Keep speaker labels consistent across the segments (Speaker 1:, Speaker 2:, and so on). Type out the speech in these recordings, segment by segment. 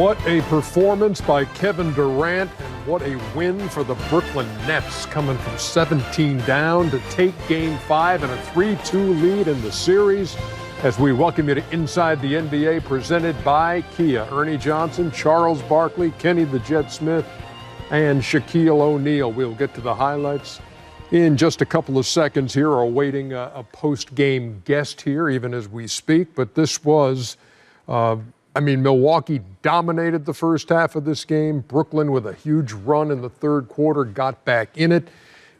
Speaker 1: What a performance by Kevin Durant, and what a win for the Brooklyn Nets, coming from 17 down to take Game 5 and a 3-2 lead in the series. As we welcome you to Inside the NBA, presented by Kia. Ernie Johnson, Charles Barkley, Kenny the Jet Smith, and Shaquille O'Neal. We'll get to the highlights in just a couple of seconds here, awaiting a post-game guest here even as we speak. But this was, Milwaukee dominated the first half of this game. Brooklyn, with a huge run in the third quarter, got back in it.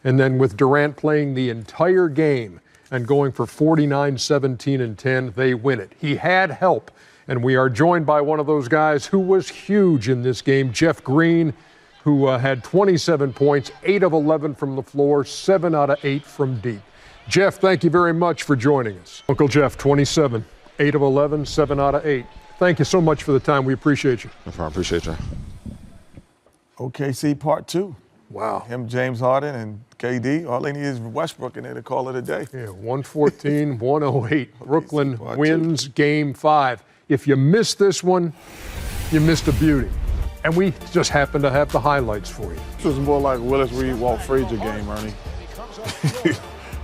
Speaker 1: And then with Durant playing the entire game and going for 49, 17, and 10, they win it. He had help, and we are joined by one of those guys who was huge in this game, Jeff Green, who had 27 points, 8 of 11 from the floor, 7 out of 8 from deep. Jeff, thank you very much for joining us. Uncle Jeff, 27, 8 of 11, 7 out of 8. Thank you so much for the time. We appreciate you.
Speaker 2: I appreciate you.
Speaker 3: OKC Part 2.
Speaker 1: Wow.
Speaker 3: Him, James Harden, and KD. All they need is Westbrook in there to call it a day.
Speaker 1: Yeah, 114, 108. Brooklyn wins Game 5. If you missed this one, you missed a beauty. And we just happen to have the highlights for you.
Speaker 4: This was more like Willis Reed, Walt Frazier game, Ernie.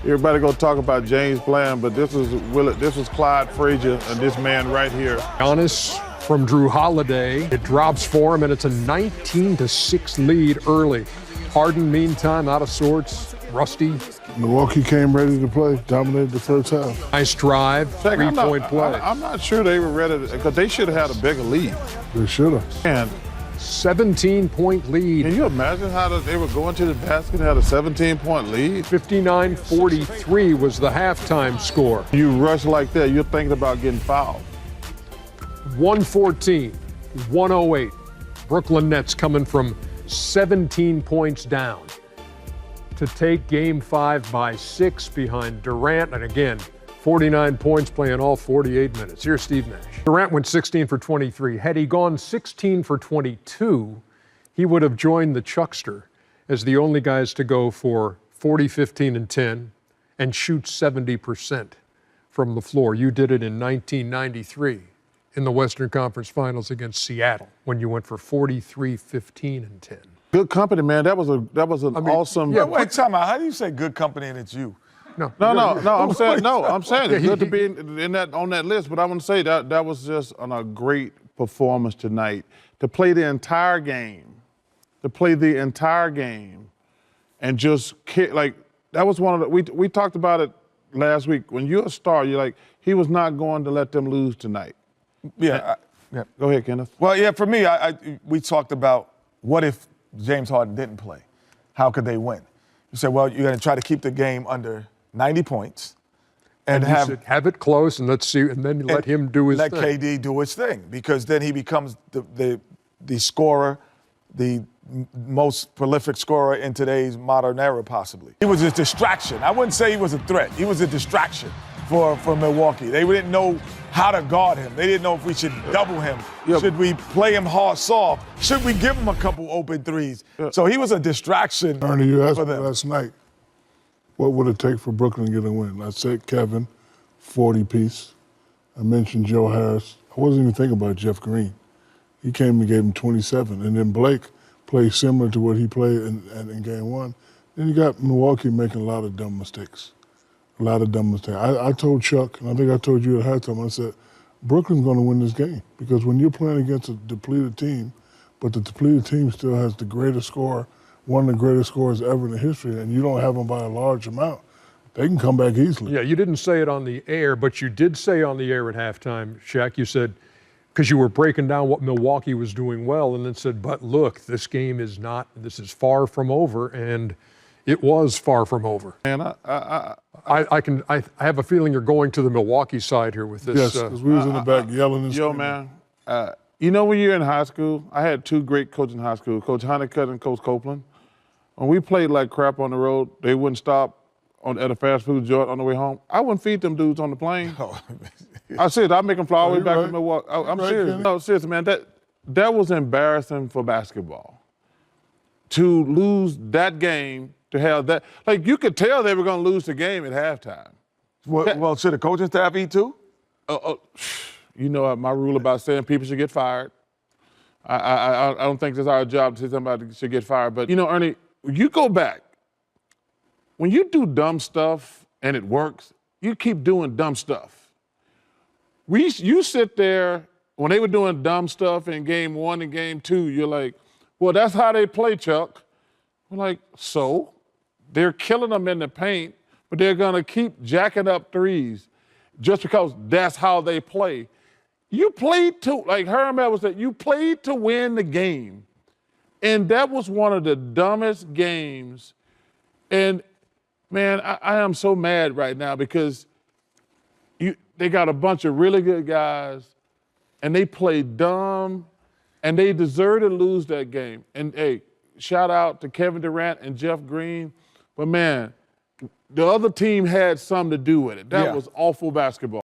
Speaker 4: Everybody gonna talk about James playing, but this was Clyde Frazier and this man right here.
Speaker 1: Giannis from Drew Holiday. It drops for him, and it's a 19-6 lead early. Harden, meantime, out of sorts, rusty.
Speaker 5: Milwaukee came ready to play, dominated the first half.
Speaker 1: Nice drive, three-point play.
Speaker 4: I'm not sure they were ready, because they should have had a bigger lead.
Speaker 5: They should have.
Speaker 4: And
Speaker 1: 17-point lead.
Speaker 4: can you imagine how they were going to the basket and had a 17-point lead?
Speaker 1: 59-43 was the halftime score.
Speaker 4: You rush like that, you're thinking about getting fouled.
Speaker 1: 114, 108. Brooklyn Nets coming from 17 points down to take Game 5 by 6 behind Durant. And again, 49 points playing all 48 minutes. Here's Steve Nash. Durant went 16 for 23. Had he gone 16 for 22, he would have joined the Chuckster as the only guys to go for 40, 15, and 10 and shoot 70% from the floor. You did it in 1993 in the Western Conference Finals against Seattle when you went for 43, 15, and 10.
Speaker 4: Good company, man. That was an awesome.
Speaker 3: Yeah, wait, time out. How do you say good company and it's you?
Speaker 4: No. I'm saying it's good to be in that on that list. But I want to say that was just a great performance tonight. To play the entire game, and just like that was one of the. We talked about it last week. When you're a star, you're like, he was not going to let them lose tonight.
Speaker 3: Yeah.
Speaker 4: Go ahead, Kenneth.
Speaker 3: Well, yeah. For me, we talked about what if James Harden didn't play? How could they win? You said, well, you're going to try to keep the game under 90 points and
Speaker 1: have it close, and let's see, and then let him do his thing.
Speaker 3: Let KD do his thing, because then he becomes the scorer, the most prolific scorer in today's modern era, possibly. He was a distraction. I wouldn't say he was a threat. He was a distraction for Milwaukee. They didn't know how to guard him. They didn't know if we should double him. Yep. Should we play him hard soft? Should we give him a couple open threes? Yep. So he was a distraction.
Speaker 5: Ernie, you asked me last night, what would it take for Brooklyn to get a win? I said Kevin, 40-piece. I mentioned Joe Harris. I wasn't even thinking about Jeff Green. He came and gave him 27. And then Blake played similar to what he played in Game 1. Then you got Milwaukee making a lot of dumb mistakes. I told Chuck, and I think I told you at halftime, I said, Brooklyn's going to win this game, because when you're playing against a depleted team, but the depleted team still has the greatest scorer, one of the greatest scorers ever in the history, and you don't have them by a large amount, they can come back easily.
Speaker 1: Yeah, you didn't say it on the air, but you did say on the air at halftime, Shaq, you said, because you were breaking down what Milwaukee was doing well, and then said, but look, this is far from over, and it was far from over.
Speaker 4: Man,
Speaker 1: I have a feeling you're going to the Milwaukee side here with this.
Speaker 5: Yes, because we was in the back yelling and screaming.
Speaker 4: Man, when you're in high school, I had two great coaches in high school, Coach Honeycutt and Coach Copeland. When we played like crap on the road, they wouldn't stop at a fast food joint on the way home. I wouldn't feed them dudes on the plane. I said, I'd make them fly all the way back to Milwaukee. I'm serious. Kenny. No, seriously, man. That was embarrassing for basketball. To lose that game, to have that. Like, you could tell they were going to lose the game at halftime.
Speaker 3: Well, should the coaching staff eat too?
Speaker 4: You know my rule about saying people should get fired. I don't think it's our job to say somebody should get fired. But, you know, Ernie, you go back. When you do dumb stuff and it works, you keep doing dumb stuff. You sit there, when they were doing dumb stuff in game 1 and game 2, you're like, well, that's how they play, Chuck. We're like, so? They're killing them in the paint, but they're going to keep jacking up threes just because that's how they play. You played to, like Herm Edwards said, you played to win the game. And that was one of the dumbest games. And, man, I am so mad right now because they got a bunch of really good guys, and they played dumb, and they deserve to lose that game. And, hey, shout out to Kevin Durant and Jeff Green. But, man, the other team had something to do with it. That was awful basketball.